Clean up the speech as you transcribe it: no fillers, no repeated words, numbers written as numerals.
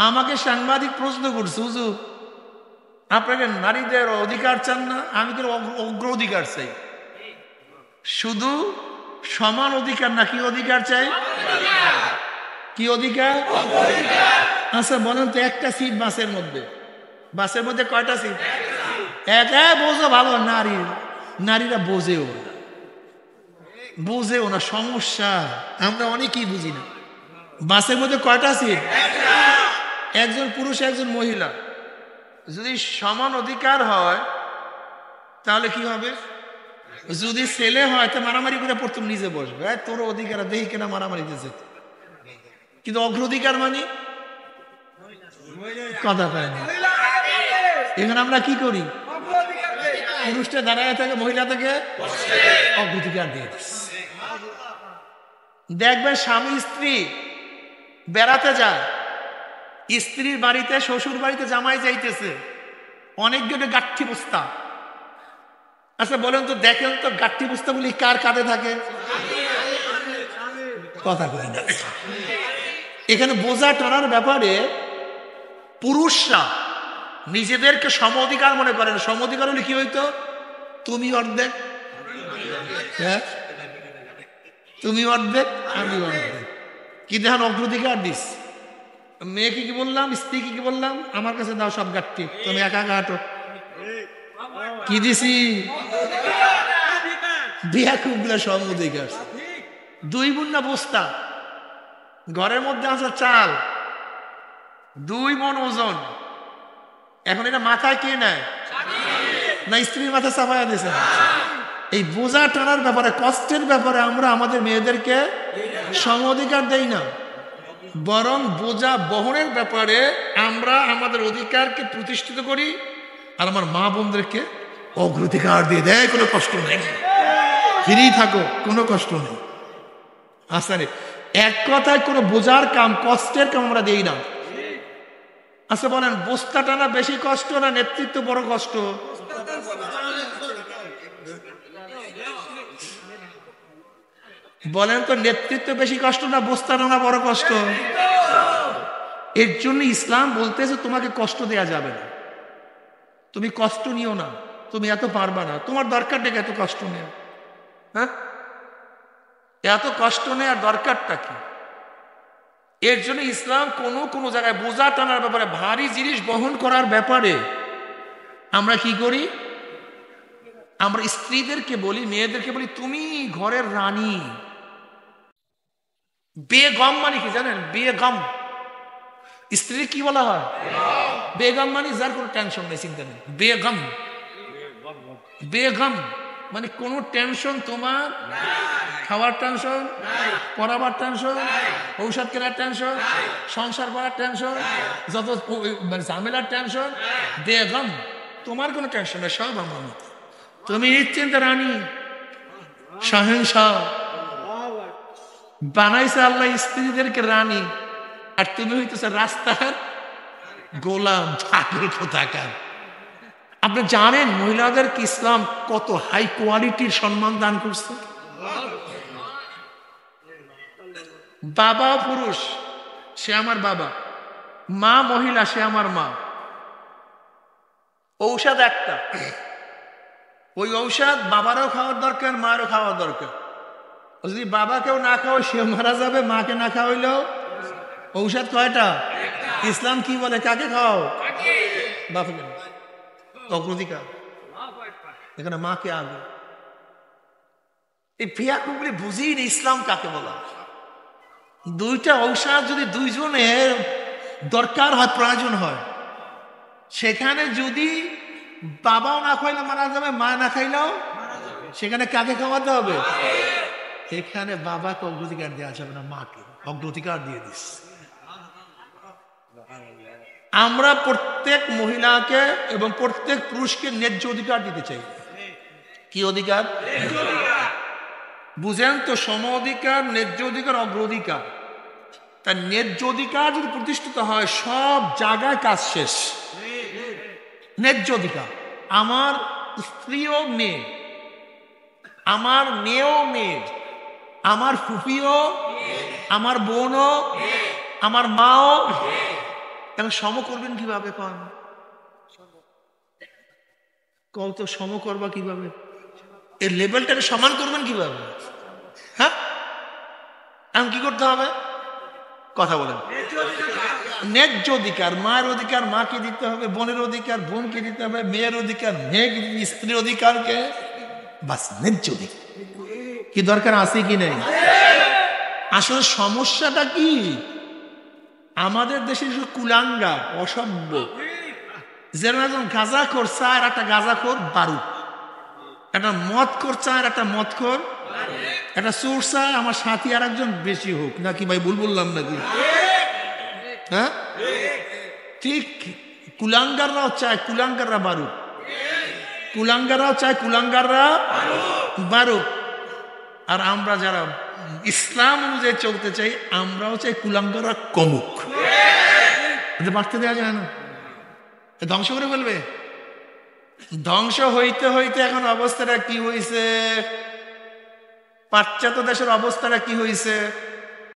আমাকে সাংবাদিক প্রশ্ন করছে, হুজুর আপনাকে নারীদের অধিকার চান না? আমি তো অগ্রাধিকার চাই। শুধু সমান অধিকার না, কি অধিকার চাই? কি অধিকার? আচ্ছা বলেন তো, একটা সিট বাসের মধ্যে কয়টা সিট? একা বোঝো ভালো, নারীরা বোঝেও না সমস্যা। আমরা অনেকেই বুঝি না। বাসের মধ্যে কয়টা সিট? একজন পুরুষ একজন মহিলা। যদি সমান অধিকার হয় তাহলে কি হবে? যদি ছেলে হয় তো মারামারি করে প্রথম নিজে বসবে, তোর অধিকার দেখি কেনা মারামারি দিয়েছে। কিন্তু অগ্রাধিকার মানে কথা পায় না। এখানে আমরা কি করি? পুরুষটা দাঁড়ায় থাকে, মহিলা থেকে অগ্রাধিকার দিয়ে দিচ্ছে। দেখবেন স্বামী স্ত্রী বেড়াতে যায়, স্ত্রীর বাড়িতে শ্বশুর বাড়িতে জামাই যাইতেছে, অনেকজনে গাঠি বস্তা। আচ্ছা বলেন তো, দেখেন তো গাঠি বস্তাগুলি কার কাঁধে থাকে? কথা কই না। এখানে বোঝা টানার ব্যাপারে পুরুষরা নিজেদেরকে সম অধিকার মনে করেন। সম অধিকার হলে কি হইতো? তুমি অর্ধেক, তুমি অর্ধেক, আমি অর্ধেক। কি দেখেন অগ্রাধিকার দিস। মেয়েকে কি বললাম, স্ত্রীকে কি বললাম? আমার কাছে দাও সব গাঠটি, তুমি একা একা হাঁটো। কি দিছি? বিয়া খুবগুলা সম অধিকার। 2 মণ না বস্তা, ঘরের মধ্যে আছে চাল 2 মণ ওজন। এখন এটা মাথায় কে নেয়? না স্ত্রীর মাথায় চাপাইয়া দিয়েছে? এই বোঝা টানার ব্যাপারে, কষ্টের ব্যাপারে আমরা আমাদের মেয়েদেরকে সম অধিকার দেই না, বরং বোঝা বহনের ব্যাপারে আমরা আমাদের অধিকারকে প্রতিষ্ঠিত করি আর আমার মা বোনদেরকে অগ্রাধিকার দিয়ে দেয়। কোনো কষ্ট নেই, ফ্রি থাকো, কোনো কষ্ট নেই। আচ্ছা এক কথায় কোনো বোঝার কাম, কষ্টের কাম আমরা দেই না। আচ্ছা বলেন, বস্তা টানা বেশি কষ্ট না নেতৃত্ব বড় কষ্ট? বলেন তো, নেতৃত্ব বেশি কষ্ট না বস্তা টানা বড় কষ্ট? এর জন্য ইসলাম বলতেছে তোমাকে কষ্ট দেয়া যাবে না, তুমি কষ্ট নিও না, তুমি এত পারবা না, তোমার দরকার নেই এত কষ্ট নেই। হ্যাঁ, এত কষ্ট নেওয়ার দরকারটা কি? এর জন্য ইসলাম কোনো জায়গায় বোঝা টানার ব্যাপারে, ভারী জিনিস বহন করার ব্যাপারে আমরা কি করি? আমরা স্ত্রীদেরকে বলি, মেয়েদেরকে বলি তুমি ঘরের রানী। বেগম মানে কি জানেন? বেগম স্ত্রী কি বলা হয়? বেগম মানে যার কোনো টেনশন নেই, চিন্তা নেই। বেগম, বেগম মানে কোনো টেনশন তোমার, খাওয়ার টেনশন, পড়াবার টেনশন, ঔষধ কেনার টেনশন, সংসার করার টেনশন, যত মানে ঝামেলার টেনশন, বেগম তোমার কোনো টেনশন নেই, সব আমার মতো। তুমি নিশ্চিন্ত রানী, শাহেনশাহ। বানাইছে আল্লাহ স্ত্রীদেরকে রানী, আর তুমি হইতেছে রাস্তার গোলাম, ঠাকুর কোথাকার। আপনি জানেন মহিলাদেরকে ইসলাম কত হাই কোয়ালিটির সম্মান দান করছে? বাবা পুরুষ, সে আমার বাবা, মা মহিলা, সে আমার মা। ঔষধ একটা, ওই ঔষধ বাবারও খাওয়ার দরকার, মারও খাওয়ার দরকার। যদি বাবাকেও না খাওয়াই সে মারা যাবে, মাকে না খাওয়াইলেও। ঔষধ কয়টা? ইসলাম কি বলে? কাকে খাও? বাবাকে। অগ্রাধিকার এখানে মাকে আগে। এই ফিয়াকুগুলি বুঝিয়ে নি ইসলাম কাকে বলা। 2টা ঔষধ যদি 2 জনের দরকার হয়, প্রয়োজন হয়, সেখানে যদি বাবাও না খাইলে মারা যাবে, মা না খাইলেও, সেখানে কাকে খাওয়াতে হবে? এখানে বাবাকে অগ্রাধিকার দেওয়া যাবে না, মাকে অগ্রাধিকার দিয়ে দিস। আমরা প্রত্যেক মহিলাকে এবং প্রত্যেক পুরুষকে ন্যায্য অধিকার দিতে চাই। কি অধিকার? বুঝেন তো, সম অধিকার, ন্যায্য অধিকার, অগ্রাধিকার। তার ন্যায্য অধিকার যদি প্রতিষ্ঠিত হয়, সব জায়গায় কাজ শেষ। ন্যায্য অধিকার, আমার স্ত্রীও মেয়ে, আমার মেয়েও মেয়ে, আমার ফুফিও, আমার বোনও, আমার মাও, এখন সম করবেন কিভাবে? কত সম করবা কিভাবে? এর লেভেলটাকে সমান করবেন কিভাবে? হ্যাঁ, এখন কি করতে হবে? কথা বলেন। ন্যায্য অধিকার, মায়ের অধিকার মাকে দিতে হবে, বোনের অধিকার বোনকে দিতে হবে, মেয়ের অধিকার মেয়েকে, স্ত্রীর অধিকারকে, বাস ন্যায্য অধিকার। কি দরকার আছে কি নেই? আসলে সমস্যাটা কি, আমাদের দেশে কুলাঙ্গা অসভ্য, যেরকম একজন গাঁজা খোর চায় একটা গাঁজা খোর বারুদ, একটা মদ খোর চায় একটা মদ খোর, একটা চোর চায় আমার সাথী আর একজন বেশি হোক, নাকি ভাই ভুল বললাম নাকি? হ্যাঁ ঠিক, কুলাঙ্গাররাও চায় কুলাঙ্গাররা বারুদ, কুলাঙ্গাররাও চায় কুলাঙ্গাররা বারুদ। আর আমরা যারা ইসলাম অনুযায়ী চলতে চাই আমরাও চাই কুলাঙ্গাররা কমুক, বাড়তে দেওয়া যায় না, ধ্বংস করে ফেলবে। ধ্বংস হইতে হইতে এখন অবস্থাটা কি হয়েছে, পাশ্চাত্য দেশের অবস্থাটা কি হয়েছে?